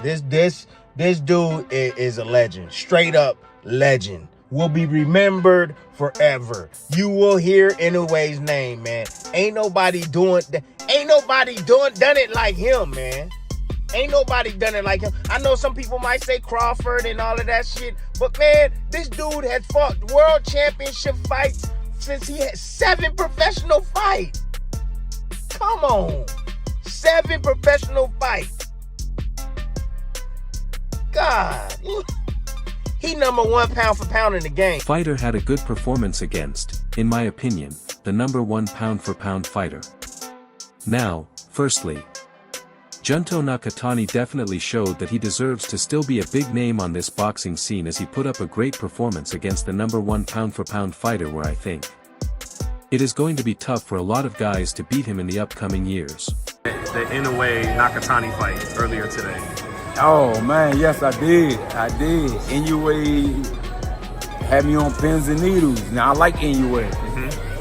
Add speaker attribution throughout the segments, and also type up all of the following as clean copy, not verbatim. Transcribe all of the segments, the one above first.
Speaker 1: This dude is a legend. Straight up legend. Will be remembered forever. You will hear Inoue's name, man. Ain't nobody done it like him, man. Ain't nobody done it like him. I know some people might say Crawford and all of that shit, but man, this dude has fought world championship fights since he had 7 professional fights. Come on. 7 professional fights. God. He number 1 pound for pound in the game.
Speaker 2: Fighter had a good performance against, in my opinion, the number 1 pound for pound fighter. Now, firstly, Junto Nakatani definitely showed that he deserves to still be a big name on this boxing scene as he put up a great performance against the number 1 pound for pound fighter where I think it is going to be tough for a lot of guys to beat him in the upcoming years.
Speaker 3: The Inoue Nakatani fight earlier today.
Speaker 4: Oh man, yes I did. Inoue had me on pins and needles. Now I like Inoue.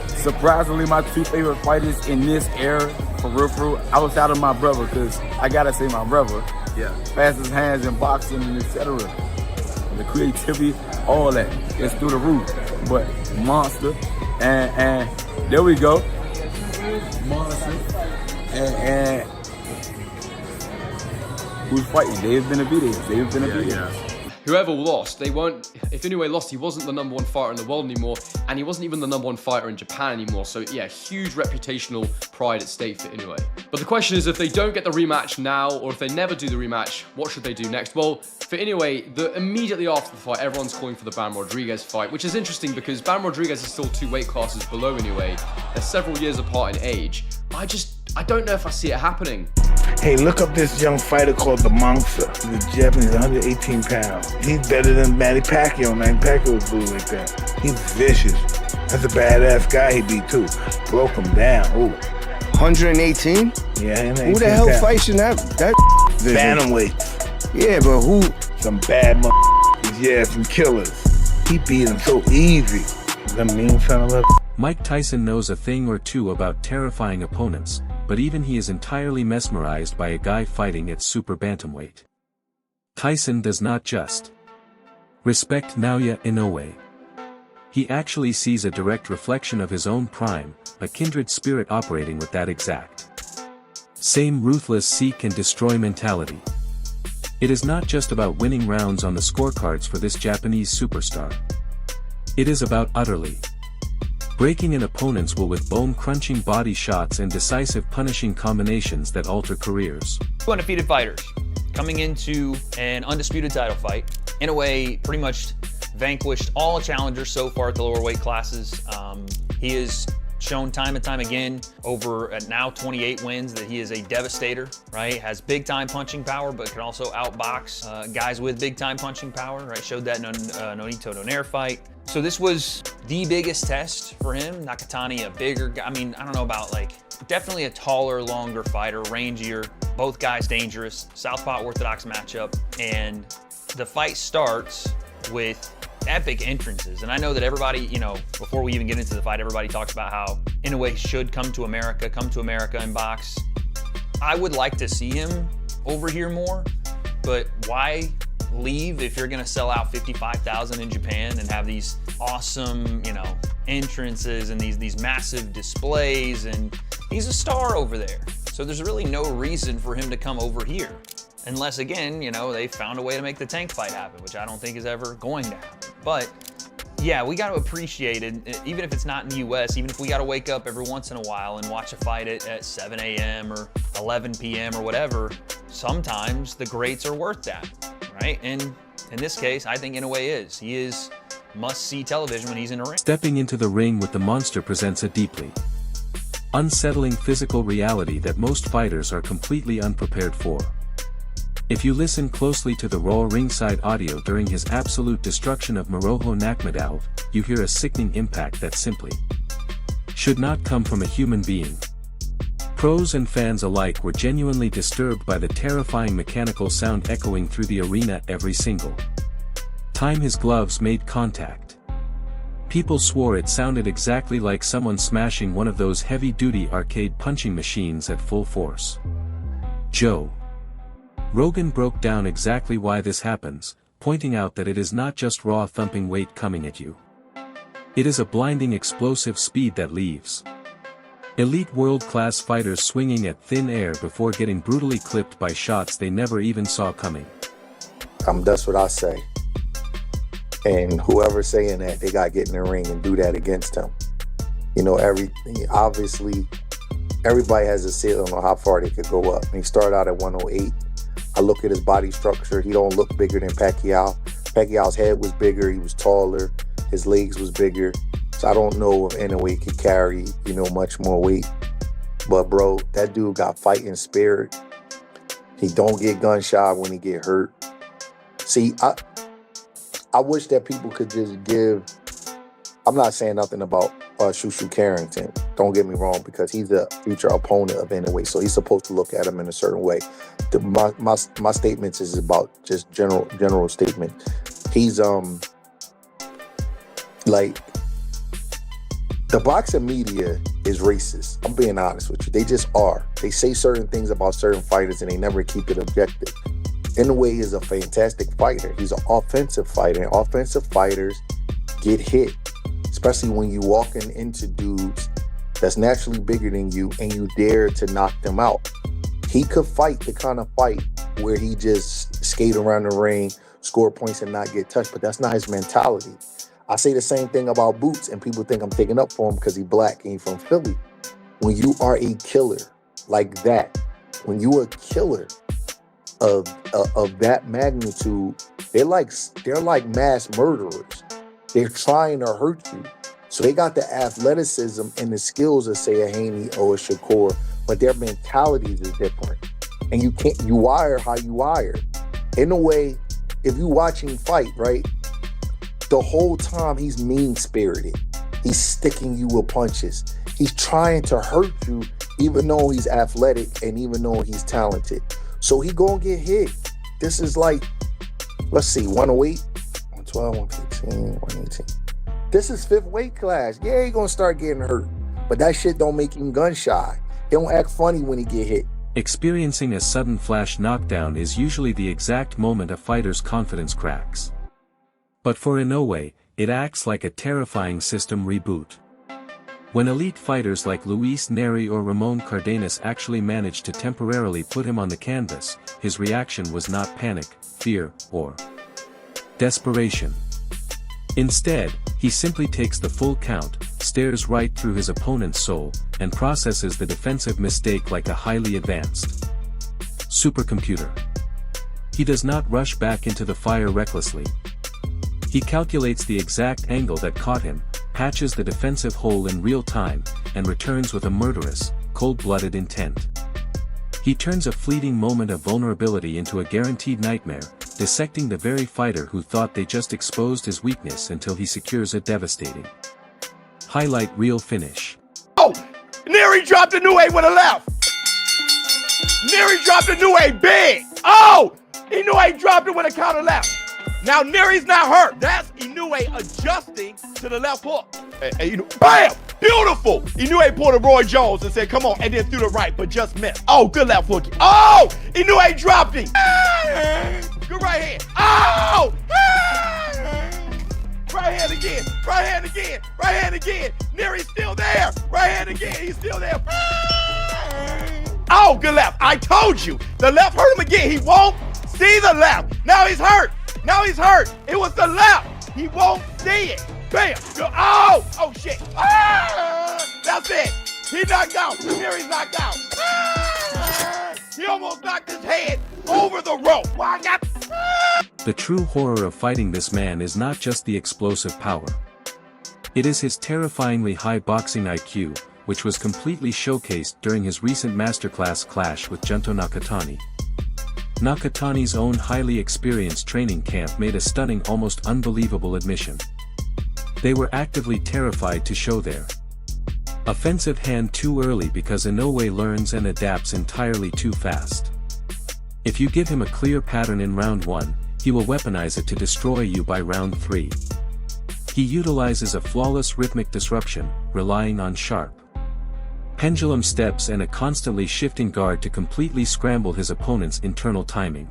Speaker 4: Surprisingly, my 2 favorite fighters in this era, for real, outside of my brother, because I gotta say my brother.
Speaker 3: Yeah.
Speaker 4: Fastest hands in boxing and etc. The creativity, all that, it's through the roof. But Monster, and there we go. Monster, and who's fighting? They've been a beating.
Speaker 3: Yeah.
Speaker 5: Whoever lost, if Inoue lost, he wasn't the number 1 fighter in the world anymore, and he wasn't even the number 1 fighter in Japan anymore, so yeah, huge reputational pride at stake for Inoue. But the question is, if they don't get the rematch now, or if they never do the rematch, what should they do next? Well, for Inoue, immediately after the fight, everyone's calling for the Bam Rodriguez fight, which is interesting because Bam Rodriguez is still 2 weight classes below Inoue. They're several years apart in age. I don't know if I see it happening.
Speaker 6: Hey, look up this young fighter called the Monster. He's a Japanese, 118 pounds. He's better than Manny Pacquiao. Manny Pacquiao was blue like that. He's vicious. That's a badass guy he beat too. Broke him down. Ooh.
Speaker 7: 118?
Speaker 6: Yeah,
Speaker 7: who the hell fights in that
Speaker 6: bantamweight?
Speaker 7: Yeah, but who?
Speaker 6: Some bad yeah, some killers. He beat him so easy. The mean son of a...
Speaker 2: Mike Tyson knows a thing or two about terrifying opponents, but even he is entirely mesmerized by a guy fighting at super bantamweight. Tyson does not just respect Naoya Inoue. He actually sees a direct reflection of his own prime, a kindred spirit operating with that exact same ruthless seek and destroy mentality. It is not just about winning rounds on the scorecards for this Japanese superstar. It is about utterly breaking an opponent's will with bone-crunching body shots and decisive punishing combinations that alter careers.
Speaker 8: 2 undefeated fighters coming into an undisputed title fight. Inoue pretty much vanquished all challengers so far at the lower weight classes. He has shown time and time again over now 28 wins that he is a devastator, right? Has big time punching power, but can also outbox guys with big time punching power, right? Showed that in Nonito Donaire fight. So this was the biggest test for him. Nakatani, a bigger guy. I mean, I don't know about definitely a taller, longer fighter, rangier. Both guys dangerous. Southpaw orthodox matchup. And the fight starts with epic entrances. And I know that everybody, before we even get into the fight, everybody talks about how Inoue should come to America and box. I would like to see him over here more, but why leave if you're gonna sell out 55,000 in Japan and have these awesome, entrances and these massive displays, and he's a star over there. So there's really no reason for him to come over here. Unless, again, they found a way to make the tank fight happen, which I don't think is ever going to happen. But yeah, we got to appreciate it, even if it's not in the US, even if we got to wake up every once in a while and watch a fight at 7 a.m. or 11 p.m. or whatever, sometimes the greats are worth that, right? And in this case, I think Inoue is. He is must-see television when he's in a ring.
Speaker 2: Stepping into the ring with the monster presents a deeply unsettling physical reality that most fighters are completely unprepared for. If you listen closely to the raw ringside audio during his absolute destruction of Miroho Nakamura, you hear a sickening impact that simply should not come from a human being. Pros and fans alike were genuinely disturbed by the terrifying mechanical sound echoing through the arena every single time his gloves made contact. People swore it sounded exactly like someone smashing one of those heavy-duty arcade punching machines at full force. Joe, Rogan broke down exactly why this happens, pointing out that it is not just raw thumping weight coming at you. It is a blinding explosive speed that leaves elite world-class fighters swinging at thin air before getting brutally clipped by shots they never even saw coming.
Speaker 9: That's what I say. And whoever's saying that, they got to get in the ring and do that against him. You know, obviously, everybody has a ceiling on how far they could go up. And he started out at 108. I look at his body structure. He don't look bigger than Pacquiao. Pacquiao's head was bigger. He was taller. His legs was bigger. So I don't know if Inoue could carry, much more weight. But, bro, that dude got fighting spirit. He don't get gun shy when he get hurt. See, I wish that people could just give... I'm not saying nothing about Shushu Carrington. Don't get me wrong, because he's a future opponent of Inoue, so he's supposed to look at him in a certain way. My statements is about just general statement. He's like, the boxing media is racist. I'm being honest with you. They just are. They say certain things about certain fighters and they never keep it objective. Inoue is a fantastic fighter. He's an offensive fighter, and offensive fighters get hit, especially when you walking into dudes that's naturally bigger than you and you dare to knock them out. He could fight the kind of fight where he just skate around the ring, score points and not get touched, but that's not his mentality. I say the same thing about Boots, and people think I'm taking up for him because he's black and he's from Philly. When you are a killer like that, when you are a killer of that magnitude, they're like mass murderers. They're trying to hurt you. So they got the athleticism and the skills of, say, a Haney or a Shakur, but their mentalities is different. And you wire how you wire. In a way, if you watch him fight, right, the whole time he's mean-spirited. He's sticking you with punches. He's trying to hurt you, even though he's athletic and even though he's talented. So he gonna get hit. This is like, let's see, 108, 112, 115, 118. This is fifth weight class. Yeah, he gonna start getting hurt. But that shit don't make him gun shy. He don't act funny when he get hit.
Speaker 2: Experiencing a sudden flash knockdown is usually the exact moment a fighter's confidence cracks. But for Inoue, it acts like a terrifying system reboot. When elite fighters like Luis Neri or Ramon Cardenas actually managed to temporarily put him on the canvas, his reaction was not panic, fear, or desperation. Instead, he simply takes the full count, stares right through his opponent's soul, and processes the defensive mistake like a highly advanced supercomputer. He does not rush back into the fire recklessly. He calculates the exact angle that caught him, patches the defensive hole in real time, and returns with a murderous, cold-blooded intent. He turns a fleeting moment of vulnerability into a guaranteed nightmare, dissecting the very fighter who thought they just exposed his weakness until he secures a devastating highlight reel finish.
Speaker 1: Oh! Neri dropped Inoue with a left! Neri dropped Inoue big! Oh! Inoue dropped it with a counter left. Now Neri's not hurt. That's Inoue adjusting to the left hook. Bam! Beautiful! Inoue pulled a Roy Jones and said, come on, and then threw the right, but just missed. Oh, good left hook. Oh! Inoue dropped him. Good right hand. Oh! Right hand again. Right hand again. Right hand again. Neri's still there. Right hand again. He's still there. Oh, good left. I told you. The left hurt him again. He won't see the left. Now he's hurt. Now he's hurt. It was the left. He won't see it. Bam. Oh, oh shit. That's it. He knocked out. Neri's knocked out. He almost knocked his head over the rope.
Speaker 2: The true horror of fighting this man is not just the explosive power. It is his terrifyingly high boxing IQ, which was completely showcased during his recent masterclass clash with Junto Nakatani. Nakatani's own highly experienced training camp made a stunning, almost unbelievable admission. They were actively terrified to show their offensive hand too early because Inoue learns and adapts entirely too fast. If you give him a clear pattern in round 1, he will weaponize it to destroy you by round 3. He utilizes a flawless rhythmic disruption, relying on sharp pendulum steps and a constantly shifting guard to completely scramble his opponent's internal timing.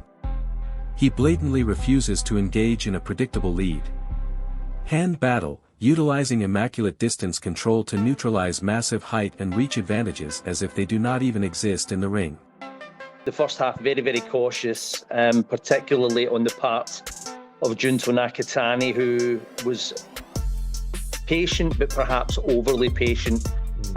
Speaker 2: He blatantly refuses to engage in a predictable lead. Hand battle, utilizing immaculate distance control to neutralize massive height and reach advantages as if they do not even exist in the ring.
Speaker 10: The first half, very, very cautious, particularly on the part of Junto Nakatani, who was patient, but perhaps overly patient,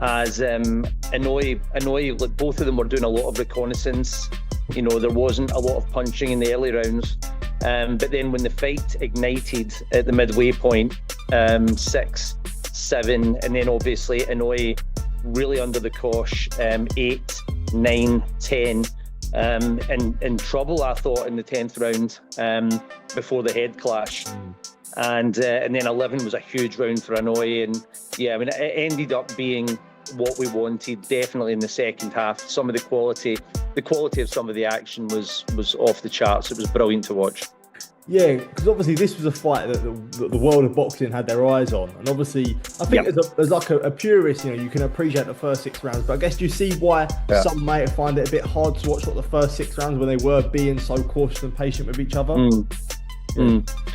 Speaker 10: as Inoue, like, both of them were doing a lot of reconnaissance. You know, there wasn't a lot of punching in the early rounds. But then when the fight ignited at the midway point, 6, 7, and then obviously Inoue really under the cosh, 8, 9, 10, in trouble, I thought, in the 10th round, before the head clash. And then 11 was a huge round for Inoue, and yeah, I mean, it ended up being what we wanted, definitely in the second half. Some of the quality of some of the action was off the charts. It was brilliant to watch.
Speaker 11: Yeah, because obviously this was a fight that the world of boxing had their eyes on, and obviously I think as like a purist, you know, you can appreciate the first 6 rounds, but I guess do you see why some may find it a bit hard to watch what the first 6 rounds when they were being so cautious and patient with each other? Do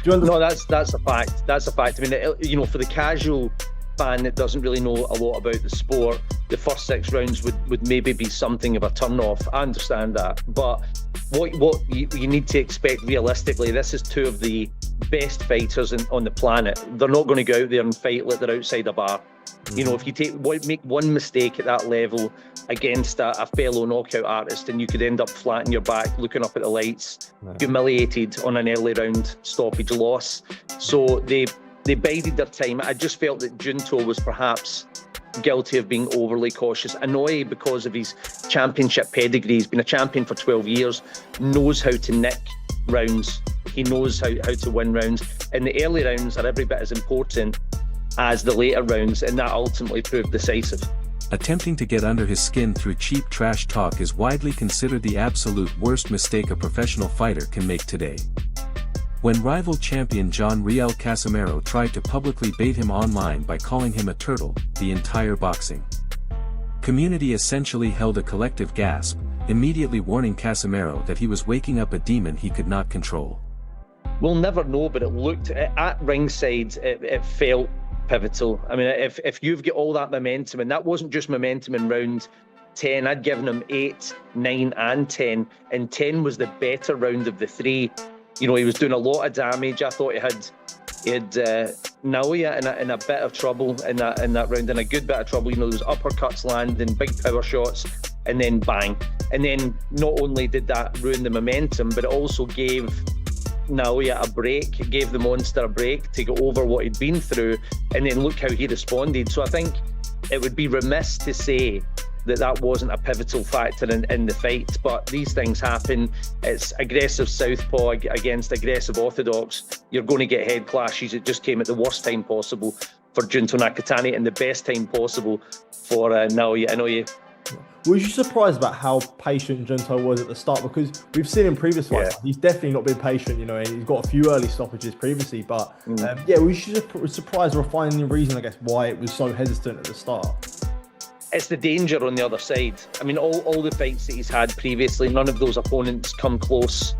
Speaker 11: you understand?
Speaker 10: No, that's a fact. That's a fact. I mean, you know, for the casual fan that doesn't really know a lot about the sport, the first 6 rounds would maybe be something of a turn off. I understand that, but what you need to expect realistically, this is 2 of the best fighters on the planet. They're not going to go out there and fight like they're outside a bar. You know, if you make one mistake at that level against a fellow knockout artist, and you could end up flat on your back, looking up at the lights, humiliated on an early round stoppage loss. So they bided their time. I just felt that Junto was perhaps guilty of being overly cautious. Inoue, because of his championship pedigree, he's been a champion for 12 years, knows how to nick rounds. He knows how to win rounds. And the early rounds are every bit as important as the later rounds, and that ultimately proved decisive.
Speaker 2: Attempting to get under his skin through cheap trash talk is widely considered the absolute worst mistake a professional fighter can make today. When rival champion John Riel Casimero tried to publicly bait him online by calling him a turtle, the entire boxing community essentially held a collective gasp, immediately warning Casimero that he was waking up a demon he could not control.
Speaker 10: We'll never know, but it looked, at ringside, it felt pivotal. I mean, if you've got all that momentum, and that wasn't just momentum in round 10, I'd given him 8, 9 and 10, and 10 was the better round of the 3. You know, he was doing a lot of damage. I thought he had Naoya in a bit of trouble in that round, in a good bit of trouble. You know, there was uppercuts landing, big power shots, and then bang. And then not only did that ruin the momentum, but it also gave Naoya a break. It gave the monster a break to go over what he'd been through, and then look how he responded. So I think it would be remiss to say that wasn't a pivotal factor in the fight, but these things happen. It's aggressive southpaw against aggressive orthodox. You're going to get head clashes. It just came at the worst time possible for Junto Nakatani and the best time possible for Naoya Inoue.
Speaker 11: Was you surprised about how patient Junto was at the start? Because we've seen in previous fights, he's definitely not been patient, you know, and he's got a few early stoppages previously, but was you surprised or finding the reason, I guess, why it was so hesitant at the start?
Speaker 10: It's the danger on the other side. I mean, all the fights that he's had previously, none of those opponents come close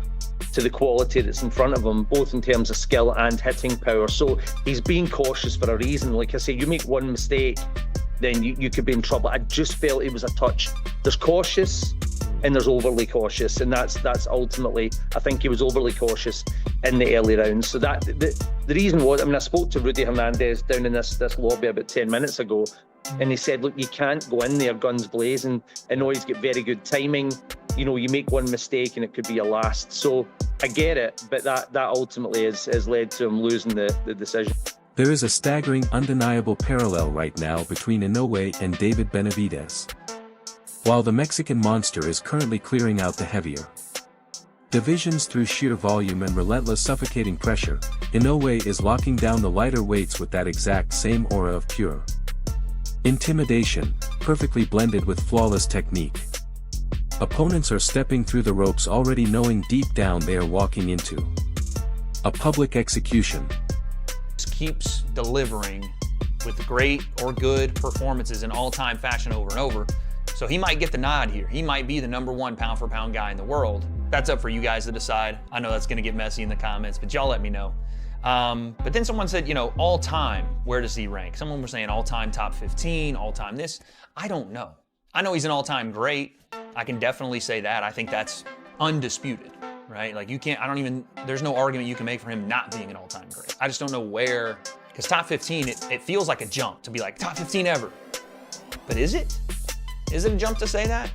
Speaker 10: to the quality that's in front of him, both in terms of skill and hitting power. So he's being cautious for a reason. Like I say, you make one mistake, then you could be in trouble. I just felt it was a touch. There's cautious and there's overly cautious, and that's ultimately, I think he was overly cautious in the early rounds. So that the reason was, I mean, I spoke to Rudy Hernandez down in this lobby about 10 minutes ago, and he said, look, you can't go in there guns blazing. Inoue's got very good timing. You know, you make one mistake and it could be your last. So I get it, but that ultimately has led to him losing the decision.
Speaker 2: There is a staggering, undeniable parallel right now between Inoue and David Benavidez. While the Mexican monster is currently clearing out the heavier divisions through sheer volume and relentless suffocating pressure, Inoue is locking down the lighter weights with that exact same aura of pure intimidation, perfectly blended with flawless technique. Opponents are stepping through the ropes already knowing deep down they are walking into a public execution.
Speaker 8: Keeps delivering with great or good performances in all-time fashion over and over. So he might get the nod here. He might be the #1 pound-for-pound guy in the world. That's up for you guys to decide. I know that's going to get messy in the comments, but y'all let me know. But then someone said, you know, all-time, where does he rank? Someone was saying all-time top 15, all-time this. I don't know. I know he's an all-time great. I can definitely say that. I think that's undisputed, right? Like, you can't, there's no argument you can make for him not being an all-time great. I just don't know where, because top 15, it feels like a jump to be like, top 15 ever. But is it? Is it a jump to say that?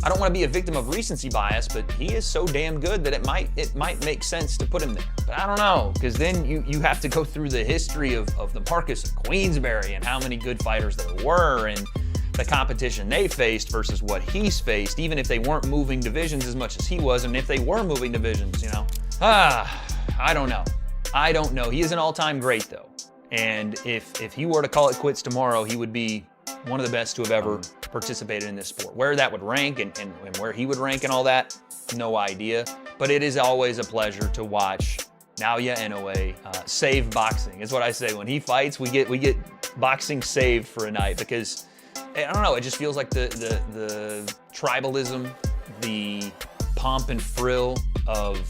Speaker 8: I don't want to be a victim of recency bias, but he is so damn good that it might make sense to put him there. But I don't know, because then you have to go through the history of the Marcus of Queensberry and how many good fighters there were and the competition they faced versus what he's faced, even if they weren't moving divisions as much as he was, and if they were moving divisions, you know. I don't know. I don't know. He is an all-time great, though. And if he were to call it quits tomorrow, he would be one of the best to have ever participated in this sport. Where that would rank and where he would rank and all that, no idea. But it is always a pleasure to watch Naoya Inoue save boxing. Is what I say. When he fights, we get boxing saved for a night, because I don't know, it just feels like the tribalism, the pomp and frill of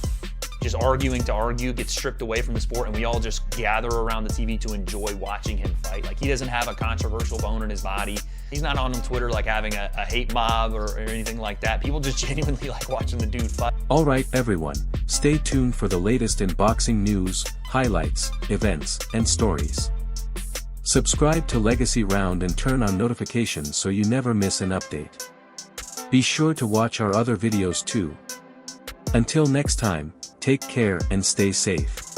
Speaker 8: just arguing to argue gets stripped away from the sport, and we all just gather around the TV to enjoy watching him fight. Like, he doesn't have a controversial bone in his body. He's not on Twitter like having a hate mob or anything like that. People just genuinely like watching the dude fight.
Speaker 2: Alright everyone, stay tuned for the latest in boxing news, highlights, events, and stories. Subscribe to Legacy Round and turn on notifications so you never miss an update. Be sure to watch our other videos too. Until next time, take care and stay safe.